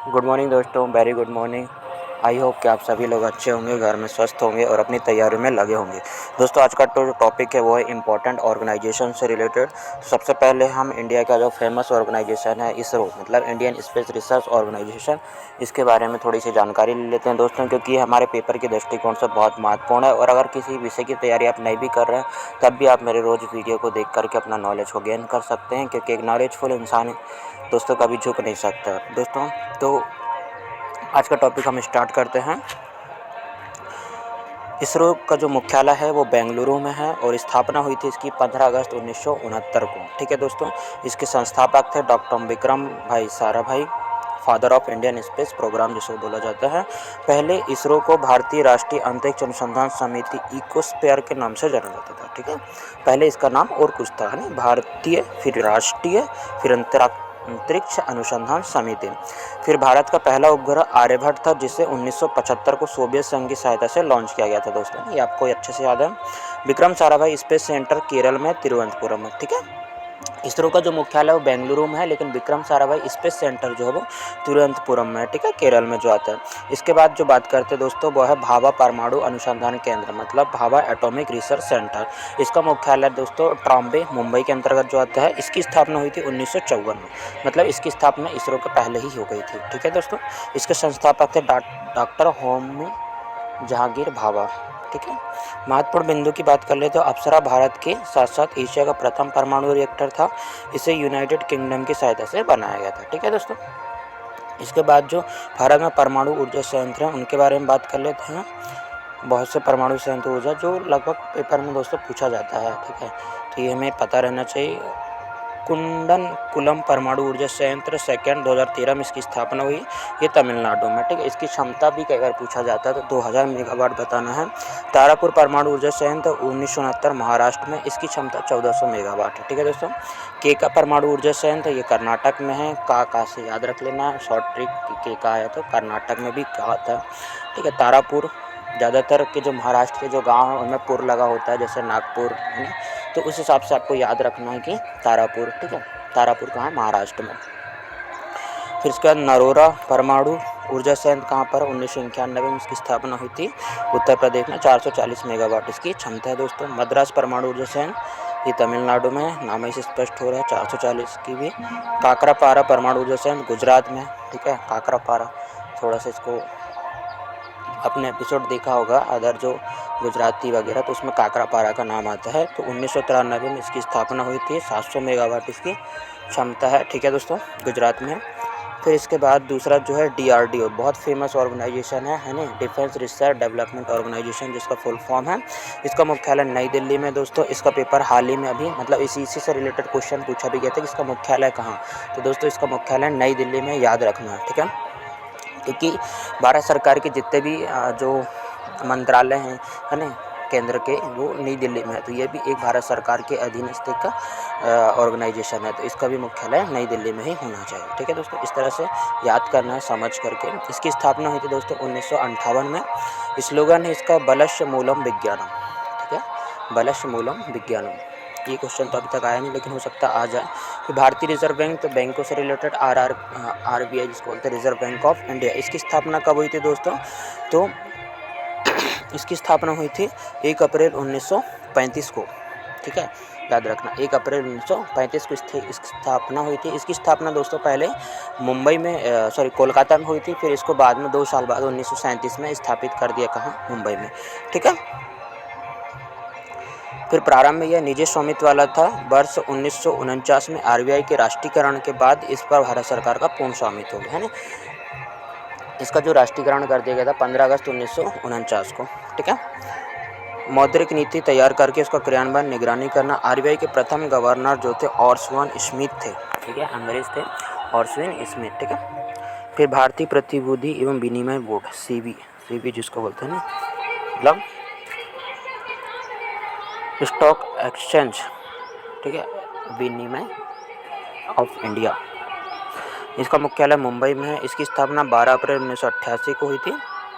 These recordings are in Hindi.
गुड मॉर्निंग दोस्तों, very good morning. I hope कि आप सभी लोग अच्छे होंगे, घर में स्वस्थ होंगे और अपनी तैयारी में लगे होंगे। दोस्तों, आज का जो टॉपिक है वो है इम्पोर्टेंट ऑर्गेनाइजेशन से रिलेटेड। सबसे पहले हम इंडिया का जो फेमस ऑर्गेनाइजेशन है इसरो, मतलब इंडियन स्पेस रिसर्च ऑर्गेनाइजेशन, इसके बारे में थोड़ी सी जानकारी ले लेते हैं दोस्तों, क्योंकि ये हमारे पेपर के दृष्टिकोण से बहुत महत्वपूर्ण है। और अगर किसी विषय की तैयारी आप नहीं भी कर रहे हैं तब भी आप मेरे रोज़ वीडियो को देख करके अपना नॉलेज को गेन कर सकते हैं, क्योंकि एक नॉलेजफुल इंसान दोस्तों कभी झुक नहीं सकता दोस्तों। तो आज का टॉपिक हम स्टार्ट करते हैं। इसरो का जो मुख्यालय है वो बेंगलुरु में है और स्थापना हुई थी इसकी 15 अगस्त 1969 को। ठीक है दोस्तों, इसके संस्थापक थे doctor Vikram Bhai Sarabhai, father of Indian space program जिसे बोला जाता है। पहले इसरो को भारतीय राष्ट्रीय अंतरिक्ष अनुसंधान समिति इकोस्फीयर के नाम से जाना जाता था। ठीक है, पहले इसका नाम और कुछ था, है ना, भारतीय, फिर राष्ट्रीय, फिर अंतरिक्ष अनुसंधान समिति। फिर भारत का पहला उपग्रह आर्यभट्ट था, जिसे 1975 को सोवियत संघ की सहायता से लॉन्च किया गया था दोस्तों, ये आपको अच्छे से याद है। विक्रम साराभाई स्पेस सेंटर केरल में तिरुवनंतपुरम में। ठीक है, इसरो का जो मुख्यालय है वो बेंगलुरु में है, लेकिन विक्रम साराभाई स्पेस सेंटर जो है वो तिरुवनंतपुरम में है। ठीक है, केरल में जो आता है। इसके बाद जो बात करते हैं दोस्तों वो है भाभा परमाणु अनुसंधान केंद्र, मतलब भाभा एटॉमिक रिसर्च सेंटर। इसका मुख्यालय दोस्तों ट्रॉम्बे, मुंबई के अंतर्गत जो आता है। इसकी स्थापना हुई थी 1954 में, मतलब इसकी स्थापना इसरो के पहले ही हो गई थी। ठीक है दोस्तों, इसके संस्थापक थे डॉक्टर होमी जहांगीर भाभा। ठीक है, महत्वपूर्ण बिंदु की बात कर ले तो अप्सरा भारत के साथ साथ एशिया का प्रथम परमाणु रिएक्टर था। इसे यूनाइटेड किंगडम की सहायता से बनाया गया था। ठीक है दोस्तों, इसके बाद जो भारत में परमाणु ऊर्जा संयंत्र हैं उनके बारे में बात कर लेते हैं। बहुत से परमाणु संयंत्र ऊर्जा जो लगभग पेपर में दोस्तों पूछा जाता है। ठीक है, तो ये हमें पता रहना चाहिए। कुंडनकुलम परमाणु ऊर्जा संयंत्र 2013 में इसकी स्थापना हुई, ये तमिलनाडु में। ठीक है, इसकी क्षमता भी कई बार पूछा जाता है तो 2000 मेगावाट बताना है। तारापुर परमाणु ऊर्जा संयंत्र 1969 महाराष्ट्र में, इसकी क्षमता 1400 मेगावाट है। ठीक है दोस्तों, केका परमाणु ऊर्जा संयंत्र ये कर्नाटक में है। का से याद रख लेना है, शॉर्ट ट्रिक, केका है तो कर्नाटक में भी का आता है। ठीक है, तारापुर, ज़्यादातर के जो महाराष्ट्र के जो गांव हैं उनमें पुर लगा होता है, जैसे नागपुर, है ना, तो उस हिसाब से आपको याद रखना है कि तारापुर। ठीक है, तारापुर कहाँ है, महाराष्ट्र में। फिर इसके बाद नरोरा परमाणु ऊर्जा संयंत्र कहाँ पर, 1991 में इसकी स्थापना हुई थी, उत्तर प्रदेश में। 440 मेगावाट इसकी क्षमता है दोस्तों। मद्रास परमाणु ऊर्जा संयंत्र ये तमिलनाडु में है, नाम से स्पष्ट हो रहा है, 440 की भी। काकरापारा परमाणु ऊर्जा संयंत्र गुजरात में। ठीक है, काकरापारा, थोड़ा सा इसको अपने एपिसोड देखा होगा अदर जो गुजराती वगैरह, तो उसमें काकरापारा का नाम आता है। तो 1993 में इसकी स्थापना हुई थी, 700 मेगावाट इसकी क्षमता है। ठीक है दोस्तों, गुजरात में। फिर इसके बाद दूसरा जो है DRDO, बहुत फेमस ऑर्गेनाइजेशन है ना, डिफेंस रिसर्च डेवलपमेंट ऑर्गेनाइजेशन, जिसका फुल फॉर्म है। इसका मुख्यालय नई दिल्ली में दोस्तों। इसका पेपर हाल ही में अभी, मतलब इसी से रिलेटेड क्वेश्चन पूछा भी गया था कि इसका मुख्यालय कहाँ, तो दोस्तों इसका मुख्यालय नई दिल्ली में, याद रखना है। ठीक है, क्योंकि भारत सरकार के जितने भी जो मंत्रालय हैं, है ना, केंद्र के, वो नई दिल्ली में है, तो ये भी एक भारत सरकार के अधीनस्थ का ऑर्गेनाइजेशन है, तो इसका भी मुख्यालय नई दिल्ली में ही होना चाहिए। ठीक है दोस्तों, इस तरह से याद करना है समझ करके। इसकी स्थापना हुई थी दोस्तों 1958 में। स्लोगन है इसका बलश मूलम विज्ञानम। ठीक है, बलश मूलम विज्ञानम। ये क्वेश्चन तो अभी तक आया नहीं, लेकिन हो सकता आ जाए। फिर भारतीय रिजर्व बैंक, तो बैंकों से रिलेटेड RBI जिसको बोलते हैं, रिजर्व बैंक ऑफ इंडिया, इसकी स्थापना कब हुई थी दोस्तों, तो इसकी स्थापना हुई थी 1 अप्रैल 1935 को। ठीक है, याद रखना, 1 अप्रैल 1935 को इसकी स्थापना हुई थी। इसकी स्थापना दोस्तों पहले मुंबई में, कोलकाता में हुई थी, फिर इसको बाद में 2 साल बाद 1937 में स्थापित कर दिया, कहाँ, मुंबई में। ठीक है, फिर प्रारंभ में यह निजी स्वामित्व वाला था। वर्ष 1949 में RBI के राष्ट्रीयकरण के बाद इस पर भारत सरकार का पूर्ण स्वामित्व हो गया, है ना। इसका जो राष्ट्रीयकरण कर दिया गया था 15 अगस्त 1949 को। ठीक है, मौद्रिक नीति तैयार करके उसका क्रियान्वयन निगरानी करना। RBI के प्रथम गवर्नर जो थे ऑर्सवन स्मिथ थे। ठीक है, अंग्रेज थे, ऑर्सवन स्मिथ। ठीक है, फिर भारतीय प्रतिभूति एवं विनिमय बोर्ड, CB जिसको बोलते हैं ना, मतलब स्टॉक एक्सचेंज। ठीक है, विनिमय ऑफ इंडिया, इसका मुख्यालय मुंबई में है। इसकी स्थापना 12 अप्रैल 1988 को हुई थी।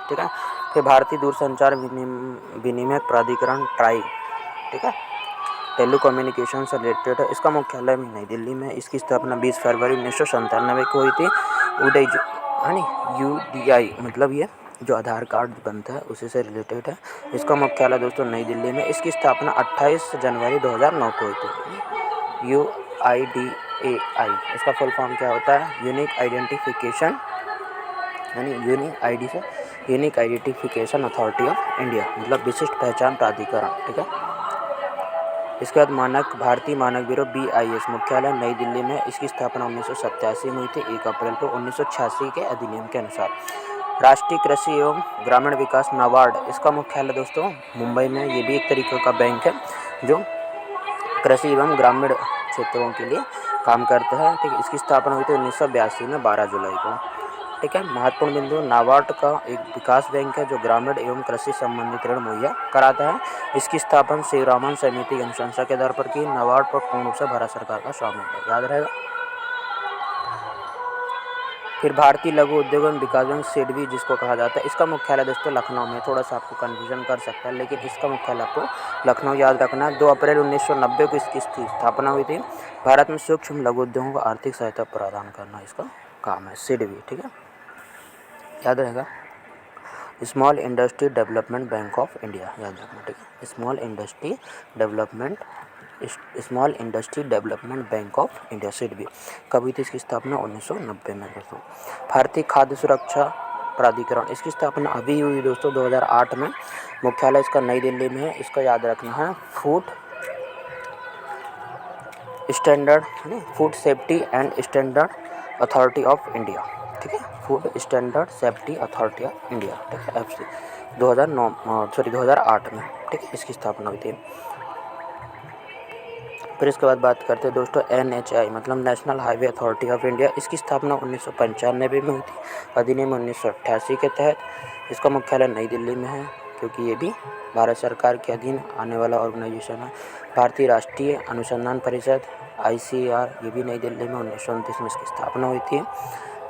ठीक है, फिर भारतीय दूरसंचार विनिमय प्राधिकरण ट्राई, ठीक है, टेली कम्युनिकेशन से रिलेटेड है। इसका मुख्यालय भी नई दिल्ली में है। इसकी स्थापना 20 फरवरी 1997 को हुई थी। है नी, UDI मतलब ये जो आधार कार्ड बनता है उसी से रिलेटेड है। इसका मुख्यालय दोस्तों नई दिल्ली में। इसकी स्थापना 28 जनवरी 2009 को हुई थी। UIDAI इसका फुल फॉर्म क्या होता है? यूनिक आइडेंटिफिकेशन, यानी unique identification authority of India, मतलब विशिष्ट पहचान प्राधिकरण, ठीक है। इसके बाद भारतीय मानक ब्यूरो BIS मुख्यालय नई दिल्ली में। इसकी स्थापना 1987 में हुई थी, 1 अप्रैल को 1986 के अधिनियम के अनुसार। राष्ट्रीय कृषि एवं ग्रामीण विकास नाबार्ड, इसका मुख्यालय दोस्तों मुंबई में। ये भी एक तरीके का बैंक है जो कृषि एवं ग्रामीण क्षेत्रों के लिए काम करता है, ठीक है। इसकी स्थापना हुई थी 1982 में 12 जुलाई को, ठीक है। महत्वपूर्ण बिंदु, नाबार्ड का एक विकास बैंक है जो ग्रामीण एवं कृषि संबंधित ऋण मुहैया कराता है। इसकी स्थापना श्रीरामन समिति की अनुशंसा के आधार पर की। नाबार्ड पर पूर्ण रूप से भारत सरकार का स्वामित्व है, याद रहेगा। फिर भारतीय लघु उद्योग एवं विकास बैंक सिडबी जिसको कहा जाता है, इसका मुख्यालय दोस्तों लखनऊ में। थोड़ा सा आपको कन्फ्यूजन कर सकता है, लेकिन इसका मुख्यालय आपको लखनऊ याद रखना है। 2 अप्रैल 1990 को इसकी स्थापना हुई थी। भारत में सूक्ष्म लघु उद्योगों को आर्थिक सहायता प्रदान करना इसका काम है, सिडबी, ठीक है, याद रहेगा। Small industry development bank of India, याद रखना, ठीक है। Small industry development bank of India, SIDBI. कब हुई थी इसकी स्थापना? 1990 में दोस्तों। भारतीय खाद्य सुरक्षा प्राधिकरण, इसकी स्थापना अभी हुई दोस्तों 2008 में। मुख्यालय इसका नई दिल्ली में है। इसका याद रखना है food safety and standard authority of India, ठीक है। Food standard safety authority of India, ठीक है, FC 2008 में, ठीक है, इसकी स्थापना हुई थी। फिर इसके बाद बात करते हैं दोस्तों NHI मतलब national highway authority of India. इसकी स्थापना 1995 में हुई थी, अधिनियम 1988 के तहत। इसका मुख्यालय नई दिल्ली में है, क्योंकि ये भी भारत सरकार के अधीन आने वाला ऑर्गेनाइजेशन है। भारतीय राष्ट्रीय अनुसंधान परिषद ICAR, ये भी नई दिल्ली में 1929 में इसकी स्थापना हुई थी,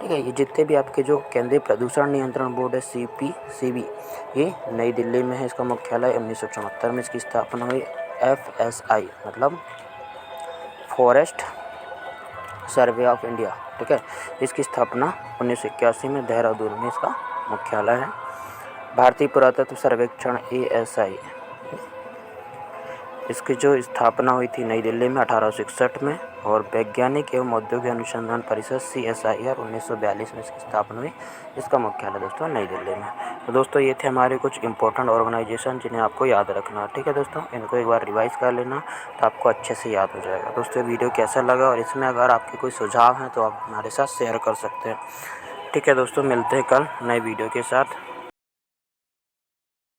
ठीक है। ये जितने भी आपके जो केंद्रीय प्रदूषण नियंत्रण बोर्ड है CPCB, ये नई दिल्ली में है। इसका मुख्यालय 1974 में इसकी स्थापना हुई। FSI मतलब फॉरेस्ट सर्वे ऑफ इंडिया, ठीक है, इसकी स्थापना 1981 में देहरादून में इसका मुख्यालय है। भारतीय पुरातत्व सर्वेक्षण ASI, इसकी जो स्थापना हुई थी नई दिल्ली में 1861 में। और वैज्ञानिक एवं औद्योगिक अनुसंधान परिषद CSIR 1942 में इसकी स्थापना हुई। इसका मुख्यालय दोस्तों नई दिल्ली में। तो दोस्तों ये थे हमारे कुछ इंपॉर्टेंट ऑर्गेनाइजेशन जिन्हें आपको याद रखना, ठीक है दोस्तों। इनको एक बार रिवाइज कर लेना तो आपको अच्छे से याद हो जाएगा। दोस्तों वीडियो कैसा लगा और इसमें अगर आपके कोई सुझाव हैं तो आप हमारे साथ शेयर कर सकते हैं, ठीक है दोस्तों। मिलते हैं कल नए वीडियो के साथ।